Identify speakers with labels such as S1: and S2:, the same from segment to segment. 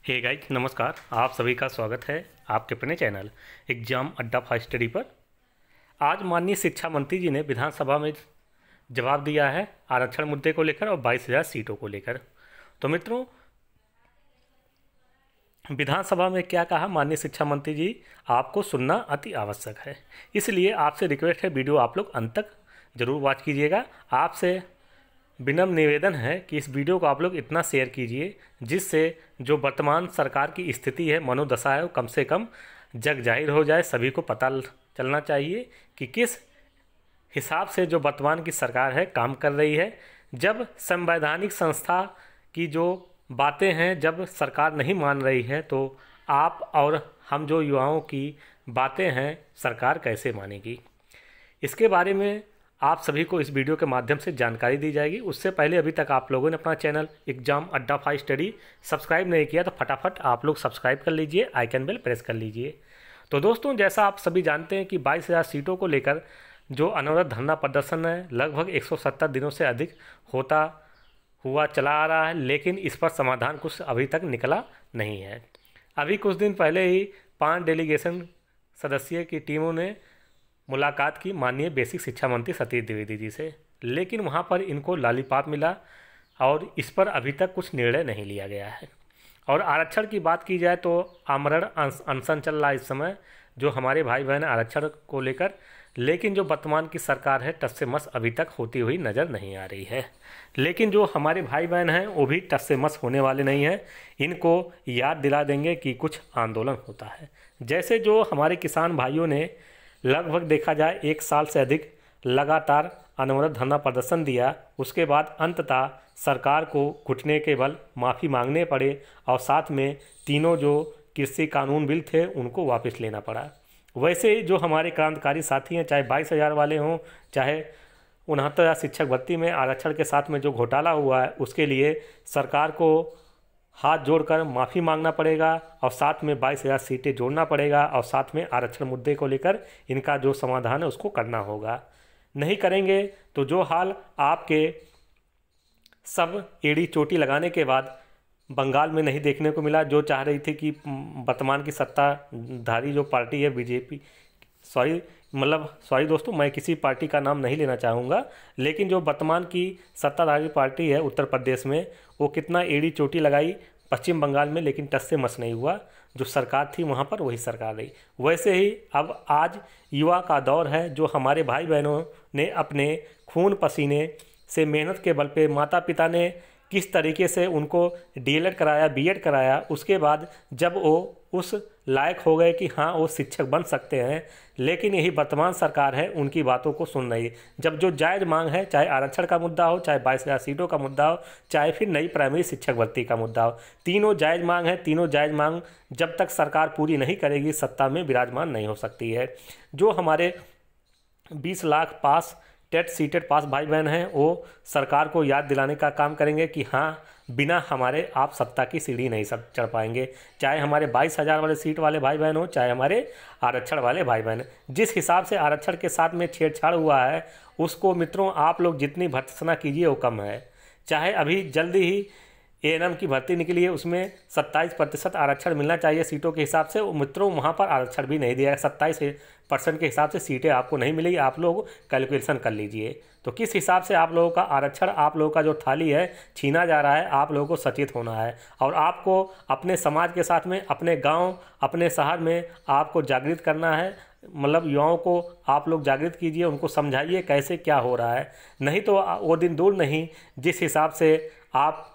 S1: Hey guys, नमस्कार। आप सभी का स्वागत है आपके अपने चैनल एग्जाम अड्डा फास्ट स्टडी पर। आज माननीय शिक्षा मंत्री जी ने विधानसभा में जवाब दिया है आरक्षण मुद्दे को लेकर और 22,000 सीटों को लेकर। तो मित्रों, विधानसभा में क्या कहा माननीय शिक्षा मंत्री जी, आपको सुनना अति आवश्यक है। इसलिए आपसे रिक्वेस्ट है, वीडियो आप लोग अंत तक जरूर वॉच कीजिएगा। आपसे विनम्र निवेदन है कि इस वीडियो को आप लोग इतना शेयर कीजिए जिससे जो वर्तमान सरकार की स्थिति है, मनोदशा है, वो कम से कम जग जाहिर हो जाए। सभी को पता चलना चाहिए कि किस हिसाब से जो वर्तमान की सरकार है काम कर रही है। जब संवैधानिक संस्था की जो बातें हैं जब सरकार नहीं मान रही है, तो आप और हम जो युवाओं की बातें हैं सरकार कैसे मानेगी। इसके बारे में आप सभी को इस वीडियो के माध्यम से जानकारी दी जाएगी। उससे पहले अभी तक आप लोगों ने अपना चैनल एग्जाम अड्डा फास्ट स्टडी सब्सक्राइब नहीं किया तो फटाफट आप लोग सब्सक्राइब कर लीजिए, आइकन बेल प्रेस कर लीजिए। तो दोस्तों, जैसा आप सभी जानते हैं कि 22,000 सीटों को लेकर जो अनवरत धरना प्रदर्शन है लगभग 170 दिनों से अधिक होता हुआ चला आ रहा है, लेकिन इस पर समाधान कुछ अभी तक निकला नहीं है। अभी कुछ दिन पहले ही 5 डेलीगेशन सदस्यों की टीमों ने मुलाकात की माननीय बेसिक शिक्षा मंत्री सतीश द्विवेदी जी से, लेकिन वहां पर इनको लॉलीपॉप मिला और इस पर अभी तक कुछ निर्णय नहीं लिया गया है। और आरक्षण की बात की जाए तो आमरण अनशन चल रहा है इस समय जो हमारे भाई बहन आरक्षण को लेकर, लेकिन जो वर्तमान की सरकार है टस से मस अभी तक होती हुई नज़र नहीं आ रही है। लेकिन जो हमारे भाई बहन हैं वो भी टस से मस होने वाले नहीं हैं। इनको याद दिला देंगे कि कुछ आंदोलन होता है। जैसे जो हमारे किसान भाइयों ने लगभग देखा जाए 1 साल से अधिक लगातार अनवरत धरना प्रदर्शन दिया, उसके बाद अंततः सरकार को घुटने के बल माफ़ी मांगने पड़े और साथ में तीनों जो कृषि कानून बिल थे उनको वापस लेना पड़ा। वैसे ही जो हमारे क्रांतिकारी साथी हैं, चाहे 22,000 वाले हों, चाहे 69,000 शिक्षक भर्ती में आरक्षण के साथ में जो घोटाला हुआ है, उसके लिए सरकार को हाथ जोड़कर माफ़ी मांगना पड़ेगा और साथ में 22,000 सीटें जोड़ना पड़ेगा और साथ में आरक्षण मुद्दे को लेकर इनका जो समाधान है उसको करना होगा। नहीं करेंगे तो जो हाल आपके सब एड़ी चोटी लगाने के बाद बंगाल में नहीं देखने को मिला, जो चाह रही थी कि वर्तमान की सत्ताधारी जो पार्टी है बीजेपी, सॉरी दोस्तों, मैं किसी पार्टी का नाम नहीं लेना चाहूँगा, लेकिन जो वर्तमान की सत्ताधारी पार्टी है उत्तर प्रदेश में, वो कितना एड़ी चोटी लगाई पश्चिम बंगाल में, लेकिन टस से मस नहीं हुआ। जो सरकार थी वहाँ पर वही सरकार रही। वैसे ही अब आज युवा का दौर है। जो हमारे भाई बहनों ने अपने खून पसीने से मेहनत के बल पे, माता पिता ने किस तरीके से उनको डीएलएड कराया, बीएड कराया, उसके बाद जब वो उस लायक हो गए कि हाँ वो शिक्षक बन सकते हैं, लेकिन यही वर्तमान सरकार है उनकी बातों को सुन रही है। जब जो जायज़ मांग है, चाहे आरक्षण का मुद्दा हो, चाहे 22,000 सीटों का मुद्दा हो, चाहे फिर नई प्राइमरी शिक्षक भर्ती का मुद्दा हो, तीनों जायज़ मांग है। तीनों जायज़ मांग जब तक सरकार पूरी नहीं करेगी सत्ता में विराजमान नहीं हो सकती है। जो हमारे 20 लाख पास टेट सीटेड पास भाई बहन हैं, वो सरकार को याद दिलाने का काम करेंगे कि हाँ, बिना हमारे आप सत्ता की सीढ़ी नहीं सब चढ़ पाएंगे। चाहे हमारे 22,000 वाले सीट वाले भाई बहन हो, चाहे हमारे आरक्षण वाले भाई बहन। जिस हिसाब से आरक्षण के साथ में छेड़छाड़ हुआ है, उसको मित्रों आप लोग जितनी भर्त्सना कीजिए वो कम है। चाहे अभी जल्दी ही एएनएम की भर्ती निकली है, उसमें 27% आरक्षण मिलना चाहिए सीटों के हिसाब से, मित्रों वहाँ पर आरक्षण भी नहीं दिया है। 27% के हिसाब से सीटें आपको नहीं मिलेगी। आप लोग कैलकुलेशन कर लीजिए तो किस हिसाब से आप लोगों का आरक्षण, आप लोगों का जो थाली है छीना जा रहा है। आप लोगों को सचेत होना है और आपको अपने समाज के साथ में, अपने गाँव, अपने शहर में आपको जागृत करना है। मतलब युवाओं को आप लोग जागृत कीजिए, उनको समझाइए कैसे क्या हो रहा है। नहीं तो वो दिन दूर नहीं जिस हिसाब से आप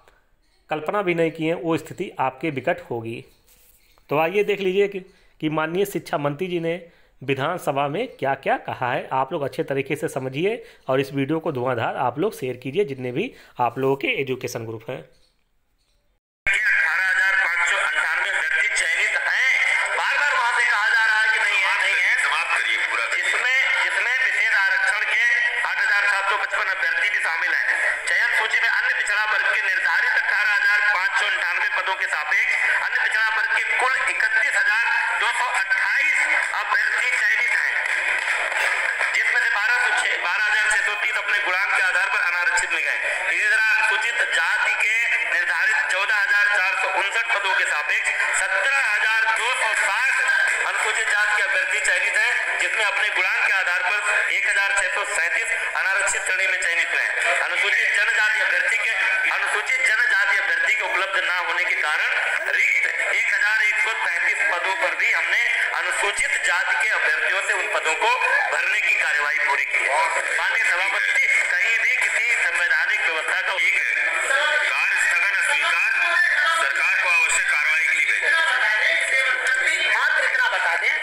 S1: कल्पना भी नहीं किए वो स्थिति आपके विकट होगी। तो आइए देख लीजिए कि माननीय शिक्षा मंत्री जी ने विधानसभा में क्या क्या कहा है। आप लोग अच्छे तरीके से समझिए और इस वीडियो को धुआंधार आप लोग शेयर कीजिए जितने भी आप लोगों के एजुकेशन ग्रुप हैं।
S2: पदों के सापेक्ष अन्य पिछड़ा वर्ग के कुल 31,228 अभ्यर्थी चयनित हैं, जिसमें से 12,630 अपने गुणांक के आधार पर अनारक्षित मिल गए। इसी तरह अनुसूचित जाति के निर्धारित 14,459 पदों के सापेक्ष 17,260 अनुसूचित जाति के अभ्यर्थी चयनित हैं, जिसमें अपने गुणांक के आधार पर 1,637 अनारक्षित श्रेणी में चयनित हैं। अनुसूचित जनजाति अभ्यर्थी के उपलब्ध न होने के कारण रिक्त 1,133 पदों पर भी हमने अनुसूचित जाति के अभ्यर्थियों से उन पदों को भरने की कार्यवाही पूरी की है। माननीय सभापति, कहीं भी किसी संवैधानिक व्यवस्था का कार्य स्थगन अस्वीकार, सरकार को आवश्यक कार्रवाई के लिए भेजें।
S3: मात्र इतना बता दें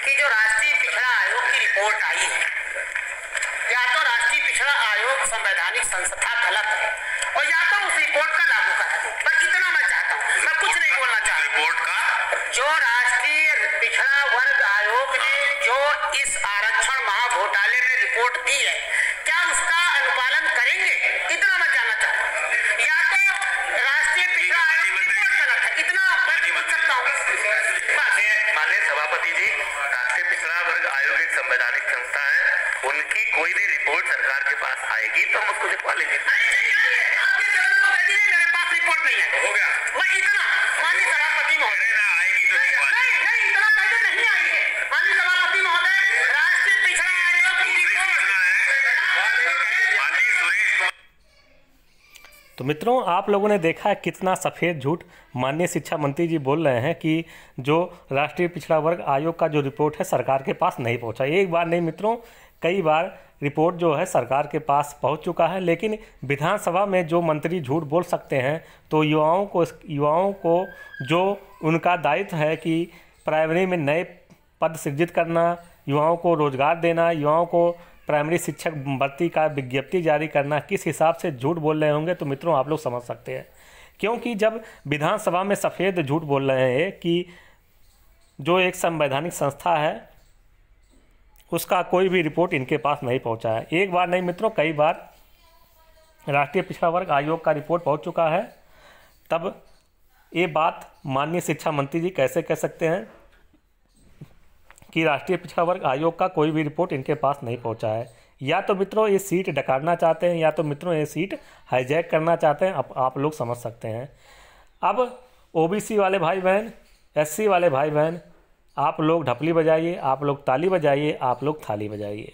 S3: कि जो राष्ट्रीय पिछड़ा आयोग की रिपोर्ट आई है, या तो राष्ट्रीय पिछड़ा आयोग संवैधानिक संस्था गलत है और या तो उस रिपोर्ट का लागू करा दे। बस इतना मैं चाहता हूँ, मैं कुछ नहीं बोलना चाहता।
S2: रिपोर्ट का
S3: जो राष्ट्रीय पिछड़ा वर्ग आयोग ने जो इस आरक्षण महाघोटाले में रिपोर्ट दी है, क्या उसका अनुपालन करेंगे? इतना मैं जानना चाहता हूँ। या तो राष्ट्रीय पिछड़ा आयोग की रिपोर्ट गलत है, इतना मैं पूछ सकता हूँ।
S2: माननीय सभापति जी, राष्ट्रीय पिछड़ा वर्ग आयोग एक संवैधानिक संस्था है, उनकी कोई भी रिपोर्ट सरकार के पास आएगी तो हम उसको दिखवा लेंगे।
S3: मेरे पास रिपोर्ट नहीं है,
S2: हो गया।
S3: मैं इतना माननीय सभापति महोदय
S2: आएगी तो दिखवा
S3: नहीं इतना कहते नहीं आई है। माननीय सभापति महोदय, राष्ट्रीय पिछड़ा आयोग की रिपोर्ट
S1: तो मित्रों, आप लोगों ने देखा कितना सफ़ेद झूठ माननीय शिक्षा मंत्री जी बोल रहे हैं कि जो राष्ट्रीय पिछड़ा वर्ग आयोग का जो रिपोर्ट है सरकार के पास नहीं पहुंचा। एक बार नहीं मित्रों, कई बार रिपोर्ट जो है सरकार के पास पहुंच चुका है, लेकिन विधानसभा में जो मंत्री झूठ बोल सकते हैं तो युवाओं को जो उनका दायित्व है कि प्राइमरी में नए पद सृजित करना, युवाओं को रोजगार देना, युवाओं को प्राइमरी शिक्षक भर्ती का विज्ञप्ति जारी करना, किस हिसाब से झूठ बोल रहे होंगे तो मित्रों आप लोग समझ सकते हैं। क्योंकि जब विधानसभा में सफ़ेद झूठ बोल रहे हैं कि जो एक संवैधानिक संस्था है उसका कोई भी रिपोर्ट इनके पास नहीं पहुंचा है। एक बार नहीं मित्रों, कई बार राष्ट्रीय पिछड़ा वर्ग आयोग का रिपोर्ट पहुंच चुका है। तब ये बात माननीय शिक्षा मंत्री जी कैसे कह सकते हैं कि राष्ट्रीय पिछड़ा वर्ग आयोग का कोई भी रिपोर्ट इनके पास नहीं पहुंचा है? या तो मित्रों ये सीट डकारना चाहते हैं, या तो मित्रों ये सीट हाईजैक करना चाहते हैं। आप लोग समझ सकते हैं। अब ओबीसी वाले भाई बहन, एससी वाले भाई बहन, आप लोग ढपली बजाइए, आप लोग ताली बजाइए, आप लोग थाली बजाइए,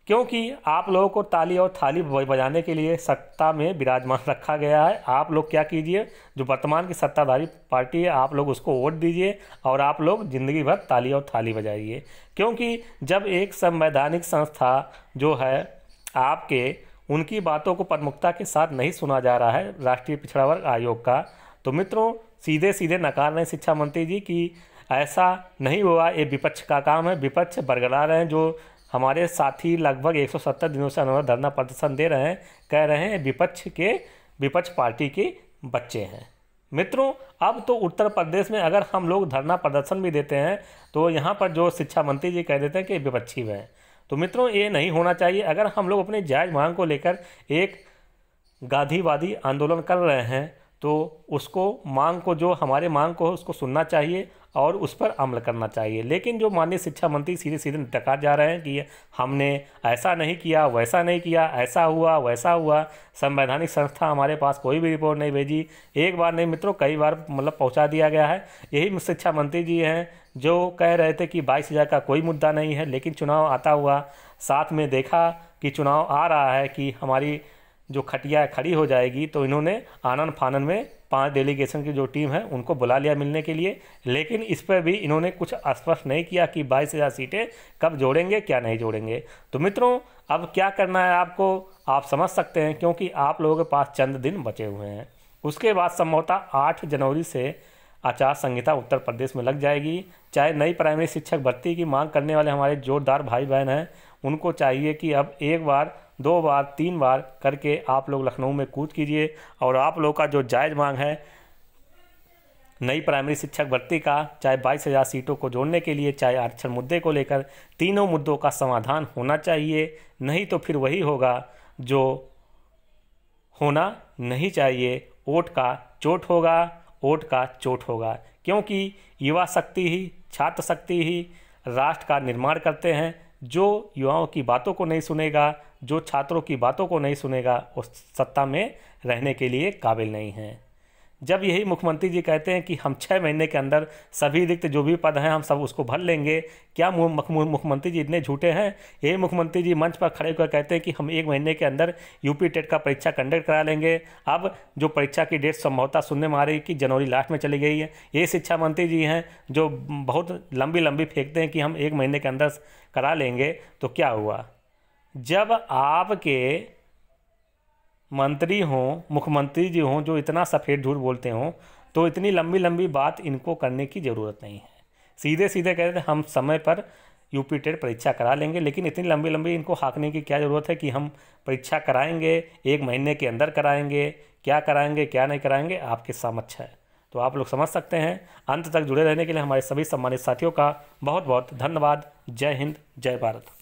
S1: क्योंकि आप लोगों को ताली और थाली बजाने के लिए सत्ता में विराजमान रखा गया है। आप लोग क्या कीजिए, जो वर्तमान की सत्ताधारी पार्टी है आप लोग उसको वोट दीजिए और आप लोग ज़िंदगी भर ताली और थाली बजाइए। क्योंकि जब एक संवैधानिक संस्था जो है आपके उनकी बातों को प्रमुखता के साथ नहीं सुना जा रहा है राष्ट्रीय पिछड़ा वर्ग आयोग का, तो मित्रों सीधे सीधे नकार रहे हैं शिक्षा मंत्री जी कि ऐसा नहीं हुआ, ये विपक्ष का काम है। विपक्ष बरगला रहे हैं, जो हमारे साथी लगभग 170 दिनों से अनवरत धरना प्रदर्शन दे रहे हैं, कह रहे हैं विपक्ष पार्टी के बच्चे हैं। मित्रों अब तो उत्तर प्रदेश में अगर हम लोग धरना प्रदर्शन भी देते हैं तो यहाँ पर जो शिक्षा मंत्री जी कह देते हैं कि विपक्षी हैं। तो मित्रों ये नहीं होना चाहिए। अगर हम लोग अपने जायज़ मांग को लेकर एक गांधीवादी आंदोलन कर रहे हैं तो उसको मांग को, जो हमारे मांग को उसको सुनना चाहिए और उस पर अमल करना चाहिए। लेकिन जो माननीय शिक्षा मंत्री सीधे सीधे टकार जा रहे हैं कि हमने ऐसा नहीं किया, वैसा नहीं किया, ऐसा हुआ वैसा हुआ, संवैधानिक संस्था हमारे पास कोई भी रिपोर्ट नहीं भेजी। एक बार नहीं मित्रों, कई बार पहुंचा दिया गया है। यही शिक्षा मंत्री जी हैं जो कह रहे थे कि 22,000 का कोई मुद्दा नहीं है, लेकिन चुनाव आता हुआ साथ में देखा कि चुनाव आ रहा है कि हमारी जो खटिया खड़ी हो जाएगी, तो इन्होंने आनन फानन में 5 डेलीगेशन की जो टीम है उनको बुला लिया मिलने के लिए। लेकिन इस पर भी इन्होंने कुछ स्पष्ट नहीं किया कि 22,000 सीटें कब जोड़ेंगे, क्या नहीं जोड़ेंगे। तो मित्रों अब क्या करना है आपको, आप समझ सकते हैं, क्योंकि आप लोगों के पास चंद दिन बचे हुए हैं। उसके बाद संभवतः 8 जनवरी से आचार संहिता उत्तर प्रदेश में लग जाएगी। चाहे नई प्राइमरी शिक्षक भर्ती की मांग करने वाले हमारे जोरदार भाई बहन हैं, उनको चाहिए कि अब एक बार, 2 बार, 3 बार करके आप लोग लखनऊ में कूच कीजिए और आप लोग का जो जायज़ मांग है नई प्राइमरी शिक्षक भर्ती का, चाहे 22,000 सीटों को जोड़ने के लिए, चाहे आरक्षण मुद्दे को लेकर, तीनों मुद्दों का समाधान होना चाहिए। नहीं तो फिर वही होगा जो होना नहीं चाहिए, वोट का चोट होगा, वोट का चोट होगा। क्योंकि युवा शक्ति ही, छात्र शक्ति ही राष्ट्र का निर्माण करते हैं। जो युवाओं की बातों को नहीं सुनेगा, जो छात्रों की बातों को नहीं सुनेगा, वो सत्ता में रहने के लिए काबिल नहीं है। जब यही मुख्यमंत्री जी कहते हैं कि हम 6 महीने के अंदर सभी रिक्त जो भी पद हैं हम सब उसको भर लेंगे, क्या मुख्यमंत्री जी इतने झूठे हैं? यही मुख्यमंत्री जी मंच पर खड़े होकर कहते हैं कि हम 1 महीने के अंदर यूपी टेट का परीक्षा कंडक्ट करा लेंगे। अब जो परीक्षा की डेट संभवतः सुनने में आ रही है कि जनवरी लास्ट में चली गई है। ये शिक्षा मंत्री जी हैं जो बहुत लंबी फेंकते हैं कि हम 1 महीने के अंदर करा लेंगे। तो क्या हुआ? जब आपके मंत्री हों, मुख्यमंत्री जी हों जो इतना सफ़ेद झूठ बोलते हों, तो इतनी लंबी बात इनको करने की ज़रूरत नहीं है। सीधे सीधे कहते हैं हम समय पर यूपी टेट परीक्षा करा लेंगे, लेकिन इतनी लंबी इनको हाँकने की क्या ज़रूरत है कि हम परीक्षा कराएंगे, 1 महीने के अंदर कराएंगे, क्या कराएंगे क्या नहीं कराएंगे आपके समक्ष है। तो आप लोग समझ सकते हैं। अंत तक जुड़े रहने के लिए हमारे सभी सम्मानित साथियों का बहुत बहुत धन्यवाद। जय हिंद, जय भारत।